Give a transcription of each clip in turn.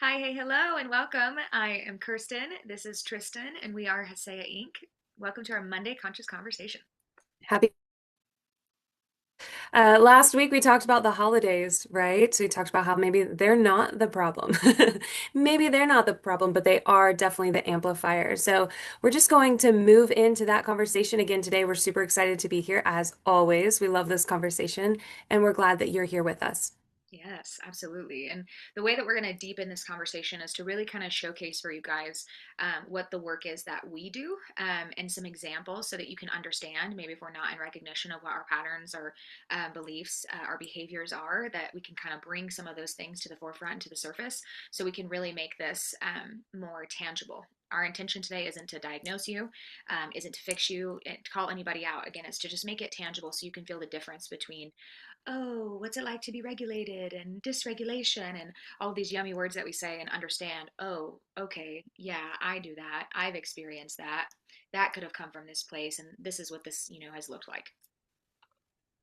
Hi, hey, hello, and welcome. I am Kirsten. This is Tristan, and we are Hasea Inc. Welcome to our Monday Conscious Conversation. Happy. Last week we talked about the holidays, right? So we talked about how maybe they're not the problem. Maybe they're not the problem, but they are definitely the amplifier. So we're just going to move into that conversation again today. We're super excited to be here as always. We love this conversation, and we're glad that you're here with us. Yes, absolutely. And the way that we're going to deepen this conversation is to really kind of showcase for you guys what the work is that we do and some examples so that you can understand, maybe if we're not in recognition of what our patterns or beliefs, our behaviors are, that we can kind of bring some of those things to the forefront and to the surface so we can really make this more tangible. Our intention today isn't to diagnose you, isn't to fix you, to call anybody out. Again, it's to just make it tangible so you can feel the difference between oh, what's it like to be regulated and dysregulation and all these yummy words that we say and understand, oh, okay, yeah, I do that. I've experienced that. That could have come from this place and this is what this, has looked like.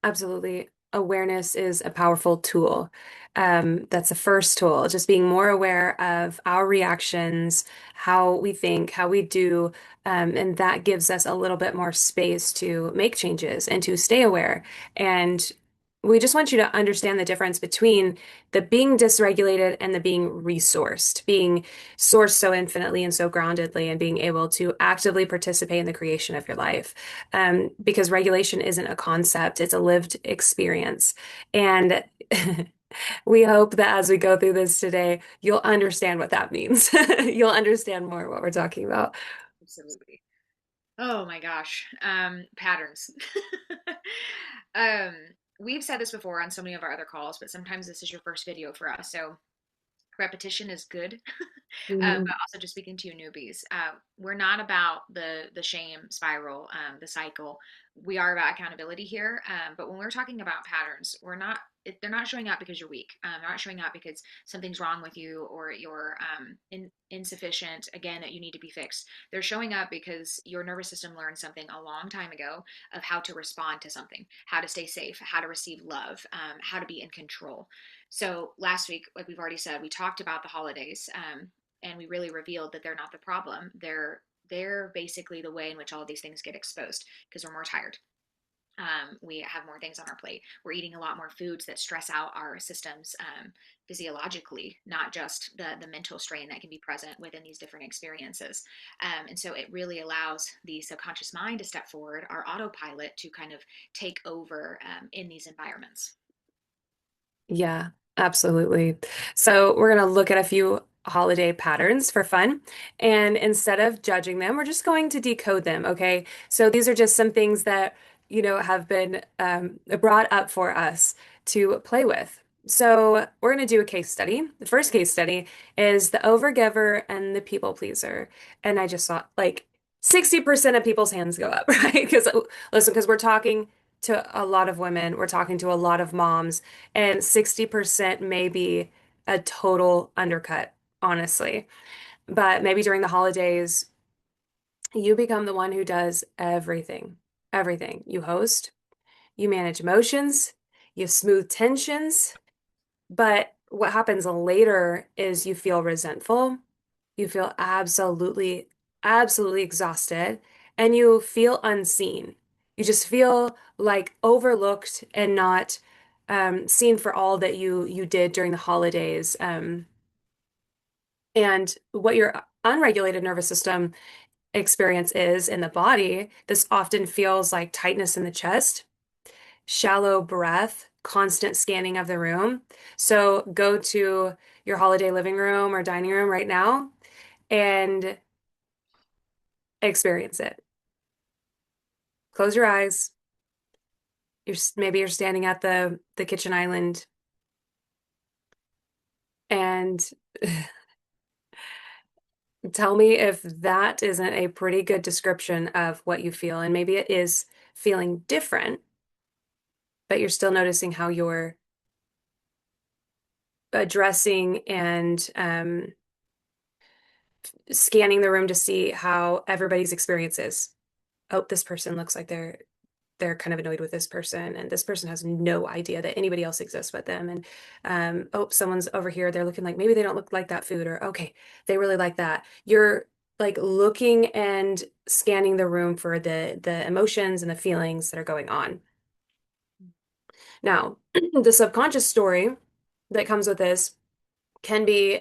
Absolutely. Awareness is a powerful tool. That's the first tool, just being more aware of our reactions, how we think, how we do, and that gives us a little bit more space to make changes and to stay aware. And we just want you to understand the difference between the being dysregulated and the being resourced, being sourced so infinitely and so groundedly, and being able to actively participate in the creation of your life because regulation isn't a concept, it's a lived experience. And we hope that as we go through this today, you'll understand what that means. You'll understand more what we're talking about. Absolutely. Oh my gosh. Patterns. um, we've said this before on so many of our other calls, but sometimes this is your first video for us. So repetition is good, Mhm. but also just speaking to you newbies, we're not about the shame spiral, the cycle. We are about accountability here. But when we're talking about patterns, we're not. They're not showing up because you're weak. They're not showing up because something's wrong with you or you're insufficient. Again, that you need to be fixed. They're showing up because your nervous system learned something a long time ago of how to respond to something, how to stay safe, how to receive love, how to be in control. So last week, like we've already said, we talked about the holidays, and we really revealed that they're not the problem. They're basically the way in which all of these things get exposed because we're more tired. We have more things on our plate. We're eating a lot more foods that stress out our systems physiologically, not just the mental strain that can be present within these different experiences. And so it really allows the subconscious mind to step forward, our autopilot to kind of take over in these environments. Yeah, absolutely. So we're going to look at a few holiday patterns for fun. And instead of judging them, we're just going to decode them. Okay. So these are just some things that, have been brought up for us to play with. So we're going to do a case study. The first case study is the overgiver and the people pleaser. And I just saw like 60% of people's hands go up, right? Because listen, because we're talking to a lot of women, we're talking to a lot of moms, and 60% may be a total undercut, honestly. But maybe during the holidays, you become the one who does everything. Everything. You host, you manage emotions, you smooth tensions. But what happens later is you feel resentful, you feel absolutely exhausted, and you feel unseen. You just feel like overlooked and not seen for all that you did during the holidays. And what your unregulated nervous system experience is in the body, this often feels like tightness in the chest, shallow breath, constant scanning of the room. So go to your holiday living room or dining room right now and experience it. Close your eyes. Maybe you're standing at the kitchen island and tell me if that isn't a pretty good description of what you feel. And maybe it is feeling different, but you're still noticing how you're addressing and scanning the room to see how everybody's experience is. Oh, this person looks like they're they're kind of annoyed with this person, and this person has no idea that anybody else exists but them. And oh, someone's over here, they're looking like maybe they don't look like that food, or okay, they really like that. You're like looking and scanning the room for the emotions and the feelings that are going on. Now, the subconscious story that comes with this can be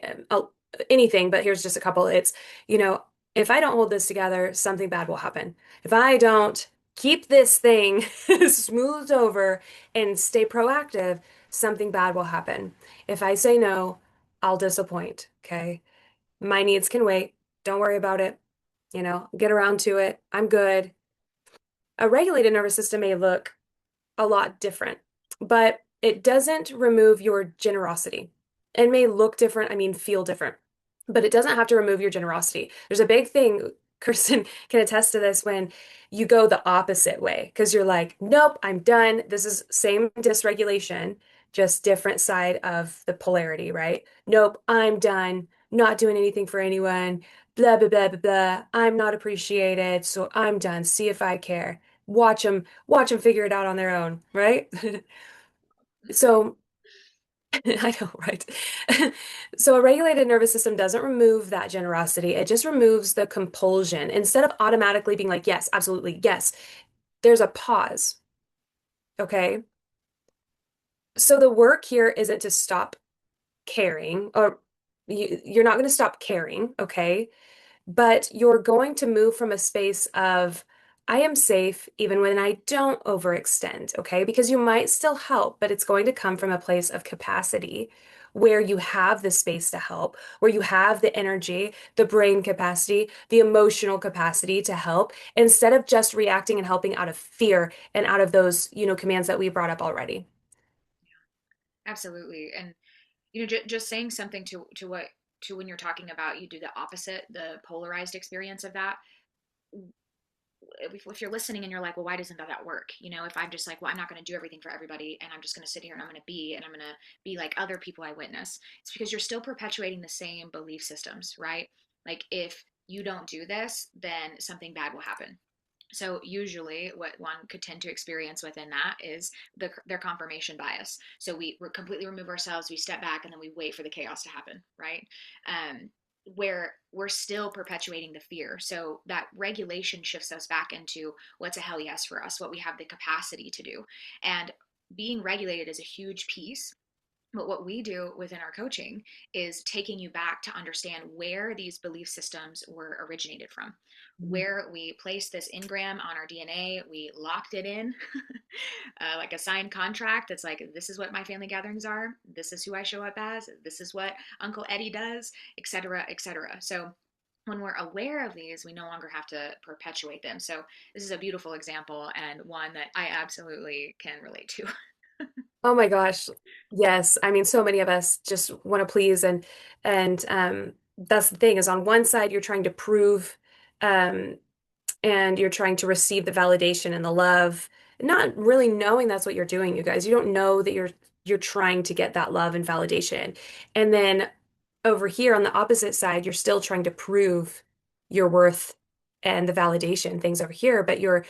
anything, but here's just a couple. It's, you know, if I don't hold this together, something bad will happen. If I don't keep this thing smoothed over and stay proactive, something bad will happen. If I say no, I'll disappoint. Okay. My needs can wait. Don't worry about it. Get around to it. I'm good. A regulated nervous system may look a lot different, but it doesn't remove your generosity. It may look different, I mean, feel different, but it doesn't have to remove your generosity. There's a big thing, Kirsten can attest to this, when you go the opposite way, because you're like, nope, I'm done. This is same dysregulation, just different side of the polarity, right? Nope, I'm done. Not doing anything for anyone. Blah, blah, blah, blah, blah. I'm not appreciated, so I'm done. See if I care. Watch them figure it out on their own, right? So I know, right? So a regulated nervous system doesn't remove that generosity. It just removes the compulsion. Instead of automatically being like, yes, absolutely, yes, there's a pause. Okay. So the work here isn't to stop caring, or you're not going to stop caring. Okay. But you're going to move from a space of, I am safe even when I don't overextend, okay? Because you might still help, but it's going to come from a place of capacity where you have the space to help, where you have the energy, the brain capacity, the emotional capacity to help, instead of just reacting and helping out of fear and out of those, commands that we brought up already. Absolutely. And just saying something to what to when you're talking about you do the opposite, the polarized experience of that. If you're listening and you're like, well, why doesn't that work? If I'm just like, well, I'm not going to do everything for everybody, and I'm just going to sit here and I'm going to be like other people I witness. It's because you're still perpetuating the same belief systems, right? Like if you don't do this, then something bad will happen. So usually what one could tend to experience within that is their confirmation bias. So we completely remove ourselves, we step back, and then we wait for the chaos to happen, right? Where we're still perpetuating the fear. So that regulation shifts us back into what's a hell yes for us, what we have the capacity to do. And being regulated is a huge piece, but what we do within our coaching is taking you back to understand where these belief systems were originated from, where we placed this engram on our DNA, we locked it in like a signed contract. It's like, this is what my family gatherings are. This is who I show up as. This is what Uncle Eddie does, etc., etc. So when we're aware of these, we no longer have to perpetuate them. So this is a beautiful example and one that I absolutely can relate to. Oh my gosh. Yes. I mean, so many of us just want to please, and that's the thing, is on one side you're trying to prove, um and you're trying to receive the validation and the love, not really knowing that's what you're doing, you guys. You don't know that you're trying to get that love and validation. And then over here on the opposite side, you're still trying to prove your worth and the validation things over here, but you're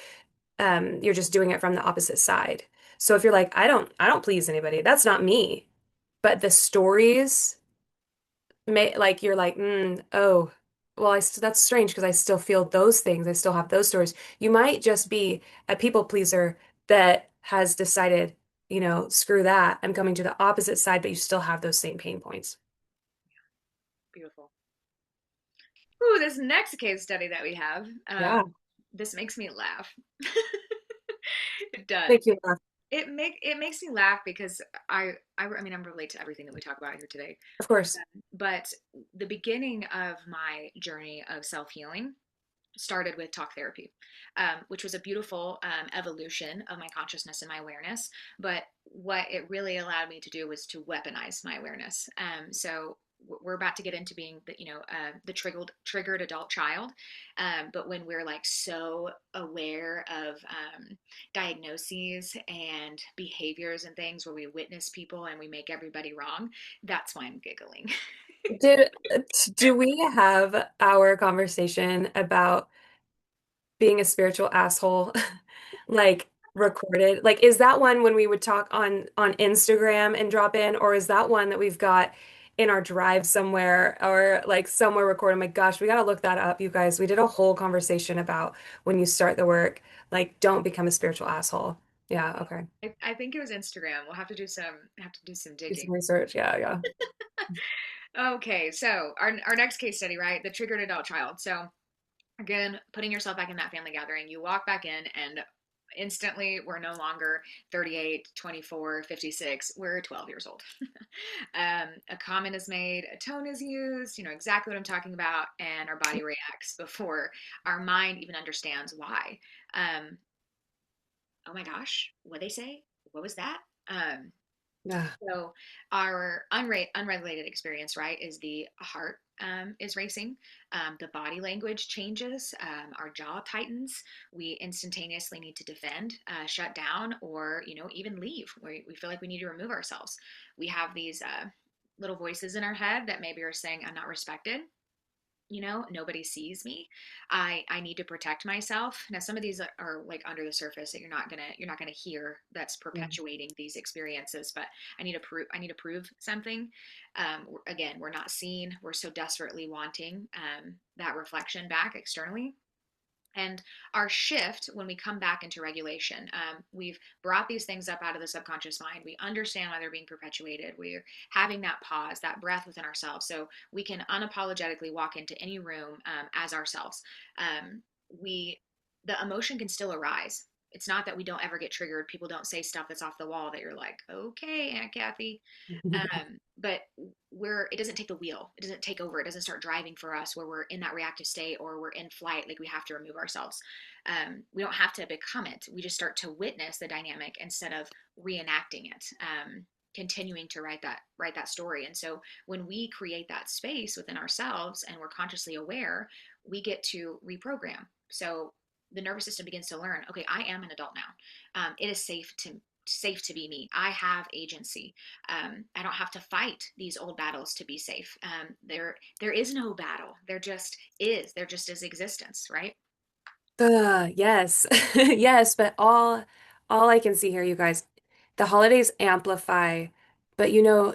just doing it from the opposite side. So if you're like, I don't please anybody, that's not me. But the stories may, like, you're like, oh, well, that's strange because I still feel those things. I still have those stories. You might just be a people pleaser that has decided, screw that. I'm coming to the opposite side, but you still have those same pain points. Beautiful. Ooh, this next case study that we have, Yeah. this makes me laugh. It does. Thank you. It makes me laugh because I mean, I'm relate to everything that we talk about here today. Of course. But the beginning of my journey of self healing started with talk therapy, which was a beautiful evolution of my consciousness and my awareness. But what it really allowed me to do was to weaponize my awareness. So we're about to get into being the triggered adult child, but when we're like so aware of diagnoses and behaviors and things where we witness people and we make everybody wrong, that's why I'm giggling. Did do we have our conversation about being a spiritual asshole? Like, recorded. Like, is that one when we would talk on Instagram and drop in, or is that one that we've got in our drive somewhere or like somewhere recorded? My gosh, we got to look that up, you guys. We did a whole conversation about when you start the work, like, don't become a spiritual asshole. Yeah, okay. I think it was Instagram. We'll have to do some Do digging. some research. Yeah, yeah. Okay, so our next case study, right? The triggered adult child. So again, putting yourself back in that family gathering, you walk back in and instantly we're no longer 38, 24, 56. We're 12 years old. A comment is made, a tone is used, you know exactly what I'm talking about, and our body reacts before our mind even understands why. Um, oh my gosh, what they say? What was that? Um, Yeah. so our unregulated experience, right, is the heart is racing, the body language changes, our jaw tightens. We instantaneously need to defend, shut down, or even leave. We feel like we need to remove ourselves. We have these little voices in our head that maybe are saying, "I'm not respected." Nobody sees me. I need to protect myself. Now some of these are like under the surface that you're not gonna hear, that's Yeah. perpetuating these experiences, but I need to prove something. Again, we're not seen. We're so desperately wanting that reflection back externally. And our shift when we come back into regulation, we've brought these things up out of the subconscious mind. We understand why they're being perpetuated. We're having that pause, that breath within ourselves, so we can unapologetically walk into any room as ourselves. We The emotion can still arise. It's not that we don't ever get triggered. People don't say stuff that's off the wall that you're like, okay, Aunt Kathy. But it doesn't take the wheel. It doesn't take over. It doesn't start driving for us where we're in that reactive state or we're in flight. Like we have to remove ourselves. We don't have to become it. We just start to witness the dynamic instead of reenacting it. Continuing to write that story. And so when we create that space within ourselves and we're consciously aware, we get to reprogram. So the nervous system begins to learn, okay, I am an adult now. It is safe to be me. I have agency. I don't have to fight these old battles to be safe. There is no battle. There just is. There just is existence, right? Yes. Yes, but all I can see here, you guys, the holidays amplify, but you know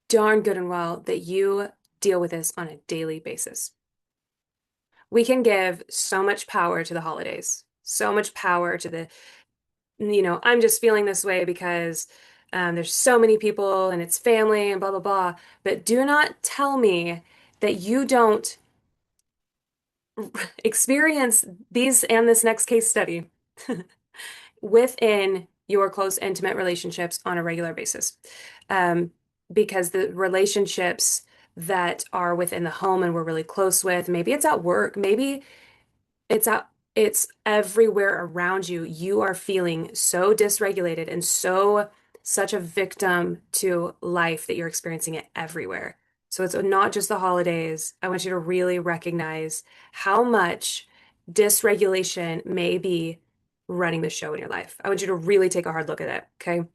darn good and well that you deal with this on a daily basis. We can give so much power to the holidays, so much power to I'm just feeling this way because there's so many people and it's family and blah, blah, blah. But do not tell me that you don't experience these and this next case study within your close, intimate relationships on a regular basis. Um, because the relationships that are within the home and we're really close with, maybe it's at work, maybe it's out, it's everywhere around you. You are feeling so dysregulated and such a victim to life that you're experiencing it everywhere. So it's not just the holidays. I want you to really recognize how much dysregulation may be running the show in your life. I want you to really take a hard look at it, okay?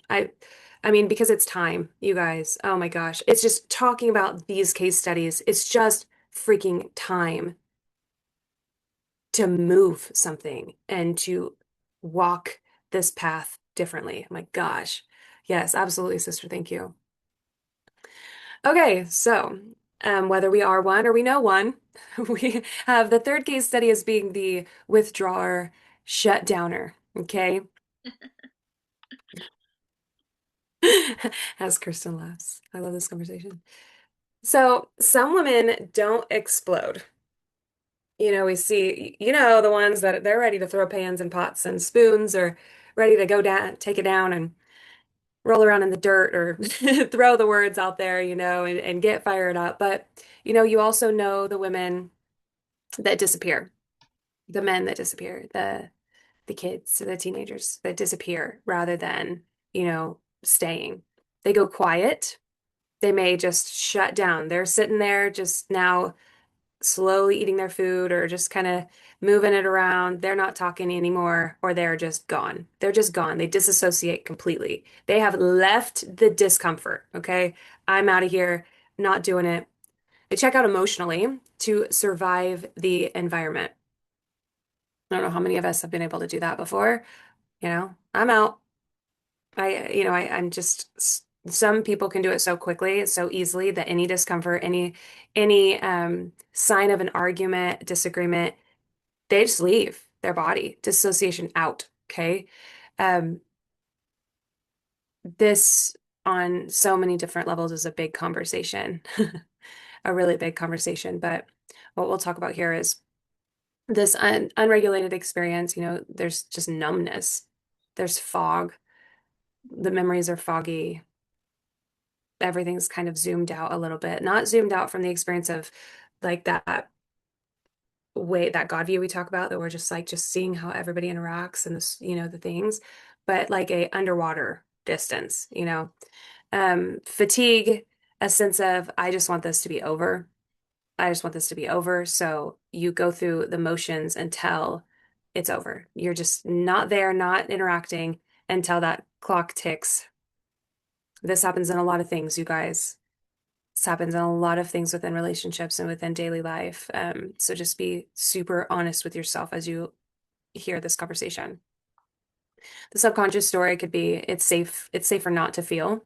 I mean, because it's time, you guys. Oh my gosh. It's just talking about these case studies. It's just freaking time to move something and to walk this path differently. My gosh. Yes, absolutely, sister. Thank you. Okay, so whether we are one or we know one, we have the third case study as being the withdrawer shutdowner. Okay, as Kristen laughs. I love this conversation. So some women don't explode. We see, the ones that they're ready to throw pans and pots and spoons or ready to go down, take it down and roll around in the dirt or throw the words out there, and get fired up. But, you also know the women that disappear, the men that disappear, the kids, the teenagers that disappear rather than, staying. They go quiet. They may just shut down. They're sitting there just now slowly eating their food or just kind of moving it around. They're not talking anymore, or they're just gone. They're just gone. They disassociate completely. They have left the discomfort. Okay. I'm out of here, not doing it. They check out emotionally to survive the environment. I don't know how many of us have been able to do that before. I'm out. I'm just, some people can do it so quickly, so easily that any discomfort, any sign of an argument, disagreement, they just leave their body, dissociation out. Okay. Um, this on so many different levels is a big conversation, a really big conversation. But what we'll talk about here is this unregulated experience. There's just numbness, there's fog, the memories are foggy, everything's kind of zoomed out a little bit, not zoomed out from the experience of like that way, that God view we talk about, that we're just seeing how everybody interacts and this, the things, but like a underwater distance, fatigue, a sense of, I just want this to be over. I just want this to be over. So you go through the motions until it's over. You're just not there, not interacting until that clock ticks. This happens in a lot of things, you guys. This happens in a lot of things within relationships and within daily life. So just be super honest with yourself as you hear this conversation. The subconscious story could be, it's safer not to feel.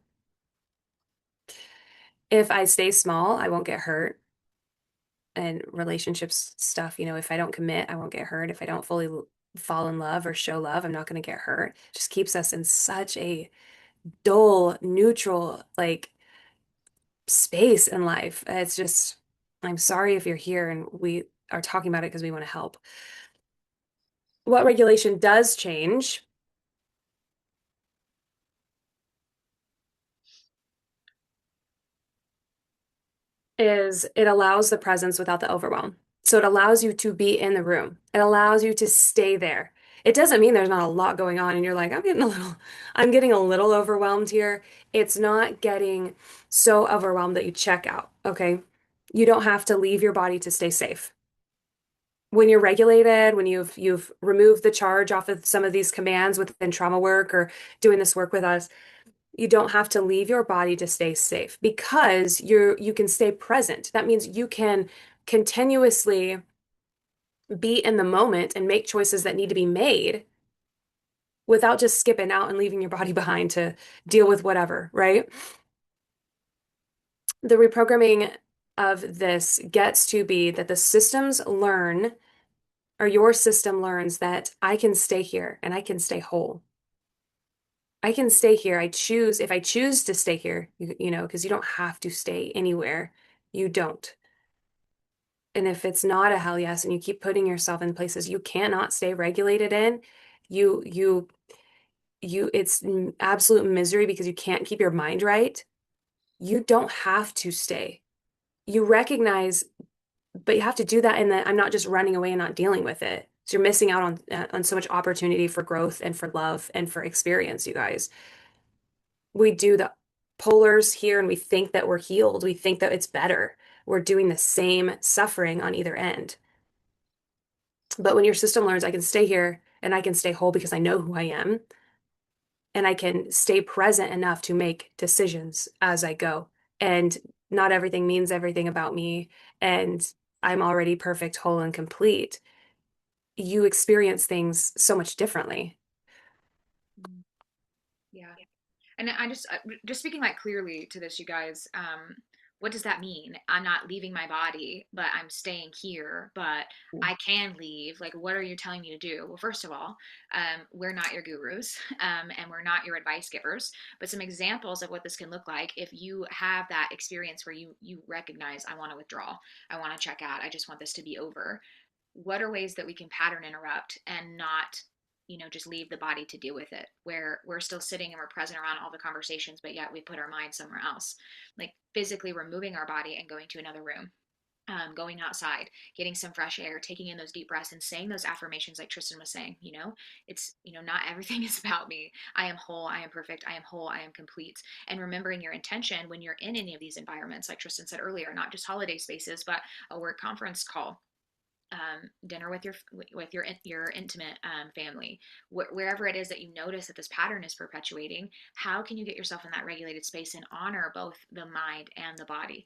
If I stay small, I won't get hurt. And relationships stuff, if I don't commit, I won't get hurt. If I don't fully fall in love or show love, I'm not going to get hurt. It just keeps us in such a dull, neutral, like space in life. It's just, I'm sorry if you're here and we are talking about it because we want to help. What regulation does change is it allows the presence without the overwhelm. So it allows you to be in the room. It allows you to stay there. It doesn't mean there's not a lot going on and you're like, I'm getting a little overwhelmed here. It's not getting so overwhelmed that you check out, okay? You don't have to leave your body to stay safe. When you're regulated, when you've removed the charge off of some of these commands within trauma work or doing this work with us, you don't have to leave your body to stay safe because you can stay present. That means you can continuously be in the moment and make choices that need to be made without just skipping out and leaving your body behind to deal with whatever, right? The reprogramming of this gets to be that the systems learn, or your system learns, that I can stay here and I can stay whole. I can stay here. If I choose to stay here, because you don't have to stay anywhere. You don't. And if it's not a hell yes, and you keep putting yourself in places you cannot stay regulated in, you, you, it's absolute misery because you can't keep your mind right. You don't have to stay. You recognize, but you have to do that in that I'm not just running away and not dealing with it. So you're missing out on so much opportunity for growth and for love and for experience, you guys. We do the polars here and we think that we're healed. We think that it's better. We're doing the same suffering on either end. But when your system learns, I can stay here and I can stay whole because I know who I am and I can stay present enough to make decisions as I go. And not everything means everything about me. And I'm already perfect, whole, and complete. You experience things so much differently. Mm. Yeah. And I just speaking like clearly to this, you guys, what does that mean? I'm not leaving my body, but I'm staying here, but I can leave. Like, what are you telling me to do? Well, first of all, we're not your gurus, and we're not your advice givers, but some examples of what this can look like if you have that experience where you recognize, I want to withdraw, I want to check out, I just want this to be over. What are ways that we can pattern interrupt and not just leave the body to deal with it, where we're still sitting and we're present around all the conversations, but yet we put our mind somewhere else, like physically removing our body and going to another room, going outside, getting some fresh air, taking in those deep breaths and saying those affirmations like Tristan was saying. It's, not everything is about me. I am whole, I am perfect, I am whole, I am complete. And remembering your intention when you're in any of these environments, like Tristan said earlier, not just holiday spaces, but a work conference call, dinner with your intimate family, wherever it is that you notice that this pattern is perpetuating. How can you get yourself in that regulated space and honor both the mind and the body,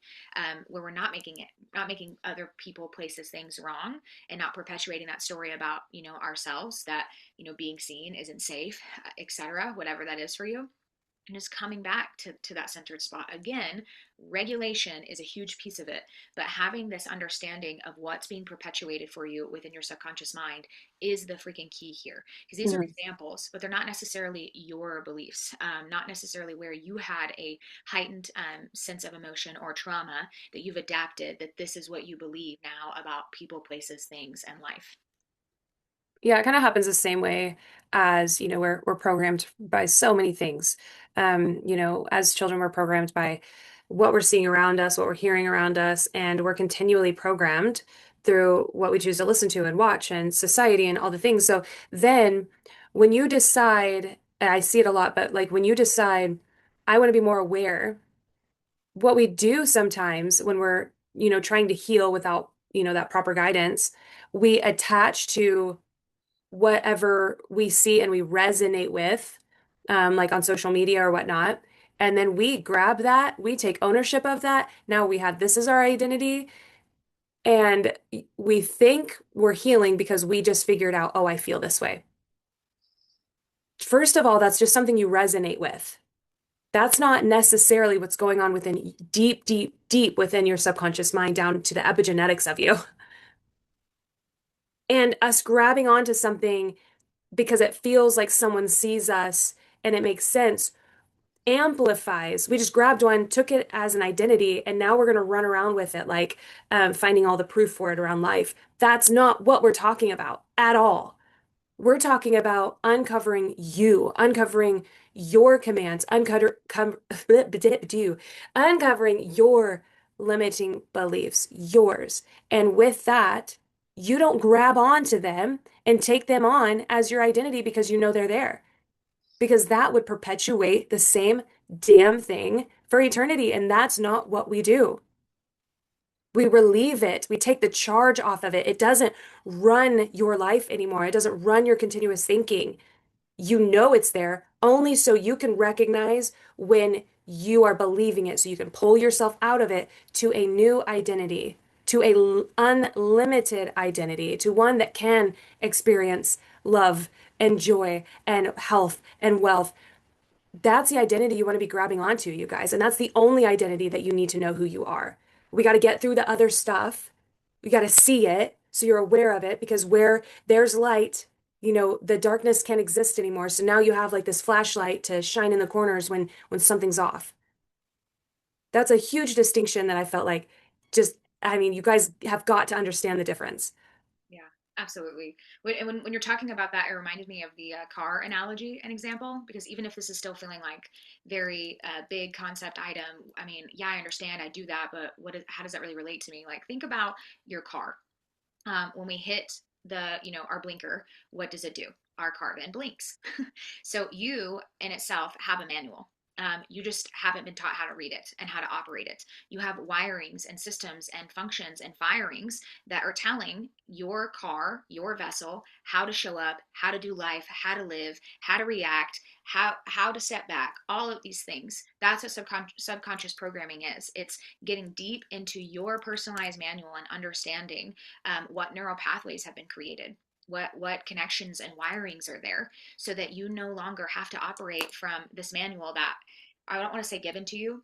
where we're not making other people, places, things wrong, and not perpetuating that story about ourselves, that being seen isn't safe, etc., whatever that is for you, and just coming back to that centered spot again. Regulation is a huge piece of it, but having this understanding of what's being perpetuated for you within your subconscious mind is the freaking key here, because these are Mhm. examples, but they're not necessarily your beliefs, not necessarily where you had a heightened sense of emotion or trauma that you've adapted, that this is what you believe now about people, places, things, and life. Yeah, it kind of happens the same way as, we're programmed by so many things. As children, we're programmed by what we're seeing around us, what we're hearing around us, and we're continually programmed through what we choose to listen to and watch and society and all the things. So then when you decide, and I see it a lot, but like when you decide, I want to be more aware, what we do sometimes when we're, trying to heal without, that proper guidance, we attach to whatever we see and we resonate with, like on social media or whatnot. And then we grab that, we take ownership of that. Now we have this as our identity. And we think we're healing because we just figured out, oh, I feel this way. First of all, that's just something you resonate with. That's not necessarily what's going on within deep, deep, deep within your subconscious mind down to the epigenetics of you. And us grabbing onto something because it feels like someone sees us and it makes sense amplifies. We just grabbed one, took it as an identity, and now we're going to run around with it like finding all the proof for it around life. That's not what we're talking about at all. We're talking about uncovering you, uncovering your commands, uncovering your limiting beliefs, yours. And with that, you don't grab onto them and take them on as your identity because you know they're there, because that would perpetuate the same damn thing for eternity. And that's not what we do. We relieve it. We take the charge off of it. It doesn't run your life anymore. It doesn't run your continuous thinking. You know it's there only so you can recognize when you are believing it, so you can pull yourself out of it to a new identity, to a unlimited identity, to one that can experience love and joy and health and wealth. That's the identity you want to be grabbing onto, you guys. And that's the only identity that you need to know who you are. We got to get through the other stuff. We got to see it so you're aware of it, because where there's light, the darkness can't exist anymore. So now you have like this flashlight to shine in the corners when something's off. That's a huge distinction that I felt like just, I mean, you guys have got to understand the difference. Yeah, absolutely. When you're talking about that, it reminded me of the car analogy, an example, because even if this is still feeling like very big concept item, I mean, yeah, I understand, I do that, but how does that really relate to me? Like, think about your car. When we hit our blinker, what does it do? Our car then blinks. So you in itself have a manual. You just haven't been taught how to read it and how to operate it. You have wirings and systems and functions and firings that are telling your car, your vessel, how to show up, how to do life, how to live, how to react, how to step back, all of these things. That's what subconscious programming is. It's getting deep into your personalized manual and understanding what neural pathways have been created, what connections and wirings are there, so that you no longer have to operate from this manual that, I don't want to say given to you,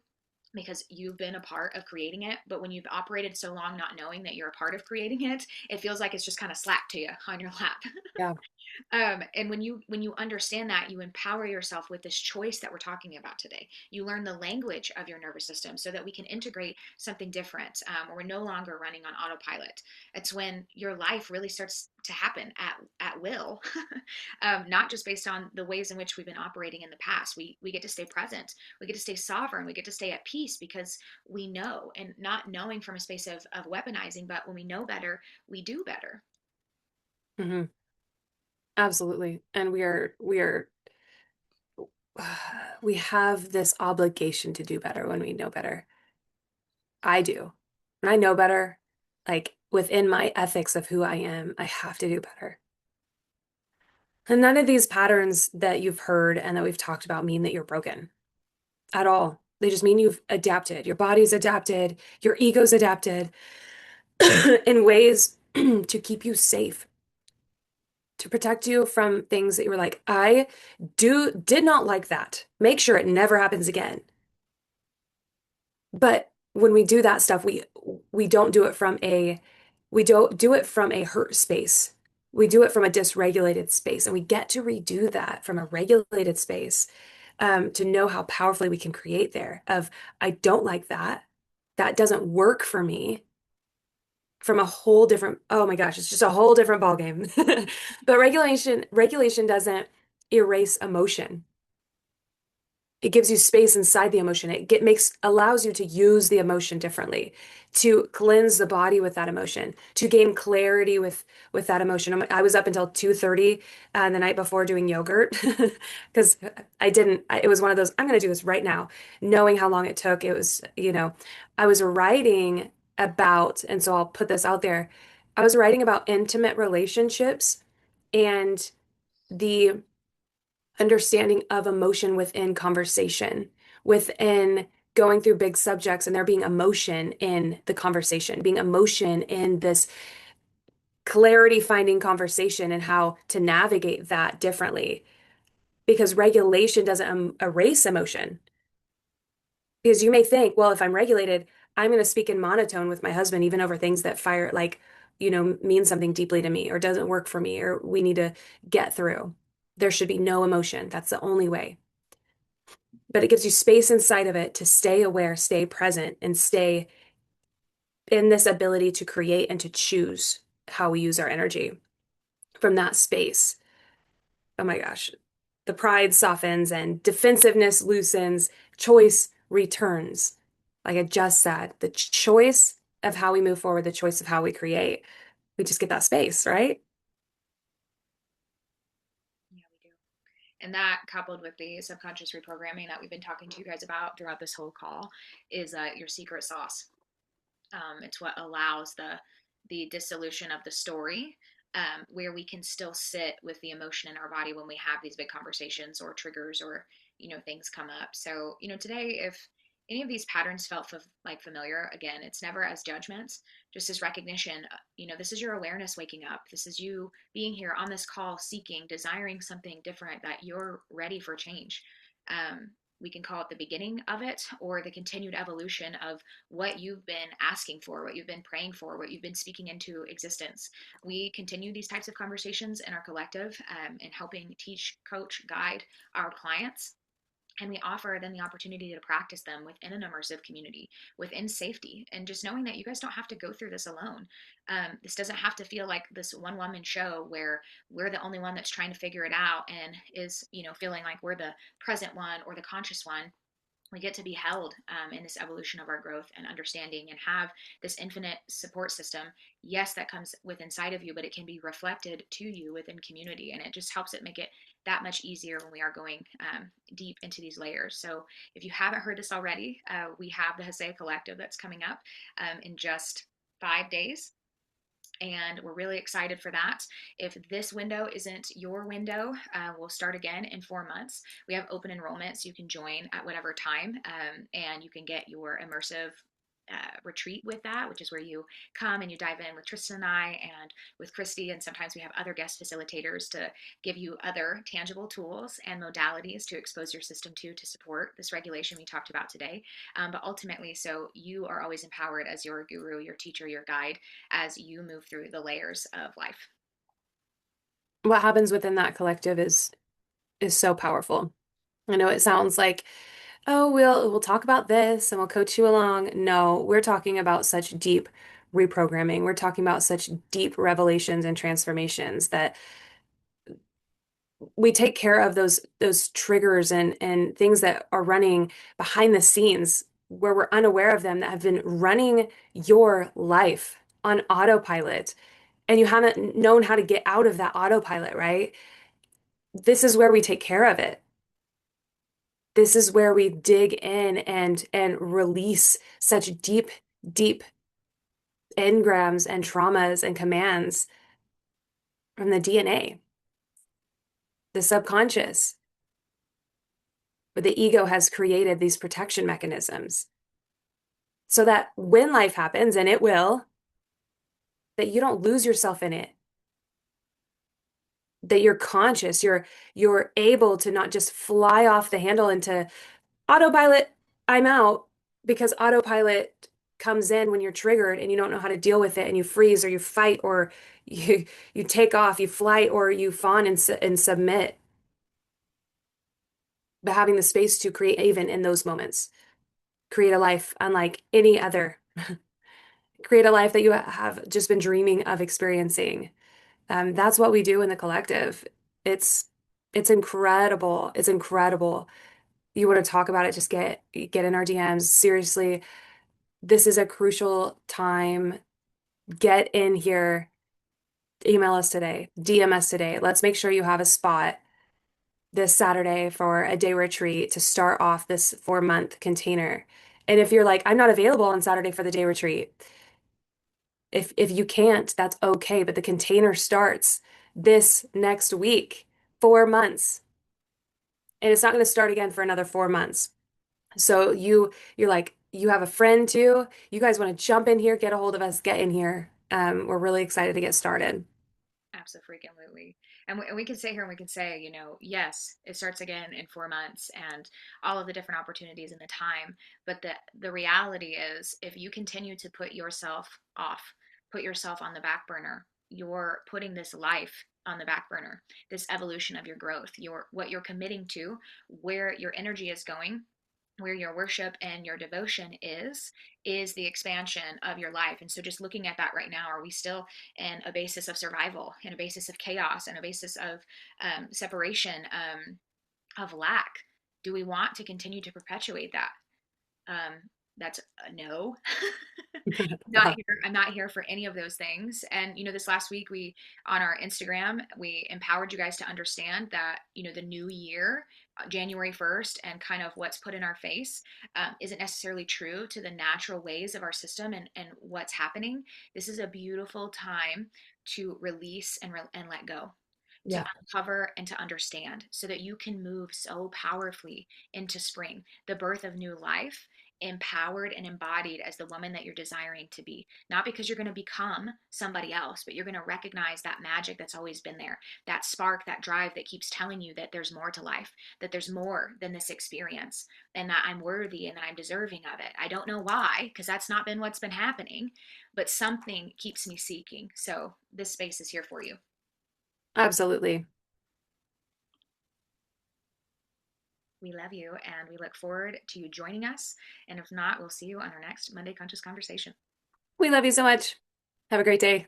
because you've been a part of creating it, but when you've operated so long not knowing that you're a part of creating it, it feels like it's just kind of slapped to you on your lap. Yeah. And when you understand that, you empower yourself with this choice that we're talking about today. You learn the language of your nervous system so that we can integrate something different, or we're no longer running on autopilot. It's when your life really starts to happen at will, not just based on the ways in which we've been operating in the past. We get to stay present. We get to stay sovereign. We get to stay at peace because we know, and not knowing from a space of weaponizing, but when we know better, we do better. Hmm. Absolutely. And we have this obligation to do better when we know better. I do. When I know better, like within my ethics of who I am, I have to do better. And none of these patterns that you've heard and that we've talked about mean that you're broken at all. They just mean you've adapted. Your body's adapted, your ego's adapted in ways to keep you safe, to protect you from things that you were like, I did not like that. Make sure it never happens again. But when we do that stuff, we don't do it from a we don't do it from a hurt space. We do it from a dysregulated space, and we get to redo that from a regulated space, to know how powerfully we can create there. Of I don't like that. That doesn't work for me. From a whole different, oh my gosh, it's just a whole different ballgame. But regulation doesn't erase emotion. It gives you space inside the emotion. Allows you to use the emotion differently, to cleanse the body with that emotion, to gain clarity with that emotion. I was up until 2:30 the night before doing yogurt because it was one of those, I'm going to do this right now, knowing how long it took. It was, I was writing about, and so I'll put this out there. I was writing about intimate relationships and the understanding of emotion within conversation, within going through big subjects and there being emotion in the conversation, being emotion in this clarity finding conversation and how to navigate that differently. Because regulation doesn't erase emotion. Because you may think, well, if I'm regulated, I'm going to speak in monotone with my husband, even over things that mean something deeply to me or doesn't work for me or we need to get through. There should be no emotion. That's the only way. But it gives you space inside of it to stay aware, stay present, and stay in this ability to create and to choose how we use our energy from that space. Oh my gosh. The pride softens and defensiveness loosens, choice returns. Like I just said, the choice of how we move forward, the choice of how we create, we just get that space, right? Yeah, we do. And that, coupled with the subconscious reprogramming that we've been talking to you guys about throughout this whole call, is your secret sauce. It's what allows the dissolution of the story, where we can still sit with the emotion in our body when we have these big conversations or triggers or things come up. So today, if any of these patterns felt like familiar, again, it's never as judgments, just as recognition. This is your awareness waking up. This is you being here on this call, seeking, desiring something different, that you're ready for change. We can call it the beginning of it or the continued evolution of what you've been asking for, what you've been praying for, what you've been speaking into existence. We continue these types of conversations in our collective, and helping teach, coach, guide our clients. And we offer them the opportunity to practice them within an immersive community, within safety, and just knowing that you guys don't have to go through this alone. This doesn't have to feel like this one woman show where we're the only one that's trying to figure it out and is, feeling like we're the present one or the conscious one. We get to be held, in this evolution of our growth and understanding and have this infinite support system. Yes, that comes with inside of you, but it can be reflected to you within community, and it just helps it make it that much easier when we are going, deep into these layers. So if you haven't heard this already, we have the Hesea Collective that's coming up, in just 5 days, and we're really excited for that. If this window isn't your window, we'll start again in 4 months. We have open enrollment, so you can join at whatever time, and you can get your immersive retreat with that, which is where you come and you dive in with Tristan and I and with Christy, and sometimes we have other guest facilitators to give you other tangible tools and modalities to expose your system to support this regulation we talked about today. But ultimately, so you are always empowered as your guru, your teacher, your guide, as you move through the layers of life. What happens within that collective is so powerful. I know it sounds like, oh, we'll talk about this and we'll coach you along. No, we're talking about such deep reprogramming. We're talking about such deep revelations and transformations that we take care of those triggers and things that are running behind the scenes where we're unaware of them, that have been running your life on autopilot and you haven't known how to get out of that autopilot, right? This is where we take care of it. This is where we dig in and release such deep engrams and traumas and commands from the DNA, the subconscious, where the ego has created these protection mechanisms so that when life happens, and it will, that you don't lose yourself in it, that you're conscious, you're able to not just fly off the handle into autopilot, I'm out, because autopilot comes in when you're triggered and you don't know how to deal with it and you freeze or you fight or you take off, you flight or you fawn and submit, but having the space to create even in those moments, create a life unlike any other, create a life that you have just been dreaming of experiencing. That's what we do in the collective. It's it's incredible. It's incredible. You want to talk about it, just get in our DMs. Seriously, this is a crucial time. Get in here. Email us today. DM us today. Let's make sure you have a spot this Saturday for a day retreat to start off this 4-month container. And if you're like, I'm not available on Saturday for the day retreat, if you can't, that's okay. But the container starts this next week, 4 months, and it's not going to start again for another 4 months. So you're like, you have a friend too. You guys want to jump in here, get a hold of us, get in here. We're really excited to get started. Absolutely. And we can sit here and we can say, yes, it starts again in 4 months and all of the different opportunities and the time. But the reality is, if you continue to put yourself off, put yourself on the back burner, you're putting this life on the back burner, this evolution of your growth, what you're committing to, where your energy is going, where your worship and your devotion is the expansion of your life. And so just looking at that right now, are we still in a basis of survival, in a basis of chaos, in a basis of separation, of lack? Do we want to continue to perpetuate that? That's a no. Not Yeah. here. I'm not here for any of those things. And this last week, we on our Instagram, we empowered you guys to understand that the new year, January 1st, and kind of what's put in our face, isn't necessarily true to the natural ways of our system and what's happening. This is a beautiful time to release and let go, to Yeah. uncover and to understand, so that you can move so powerfully into spring, the birth of new life, empowered and embodied as the woman that you're desiring to be. Not because you're going to become somebody else, but you're going to recognize that magic that's always been there, that spark, that drive that keeps telling you that there's more to life, that there's more than this experience, and that I'm worthy and that I'm deserving of it. I don't know why, because that's not been what's been happening, but something keeps me seeking. So this space is here for you. Absolutely. We love you and we look forward to you joining us. And if not, we'll see you on our next Monday Conscious Conversation. We love you so much. Have a great day.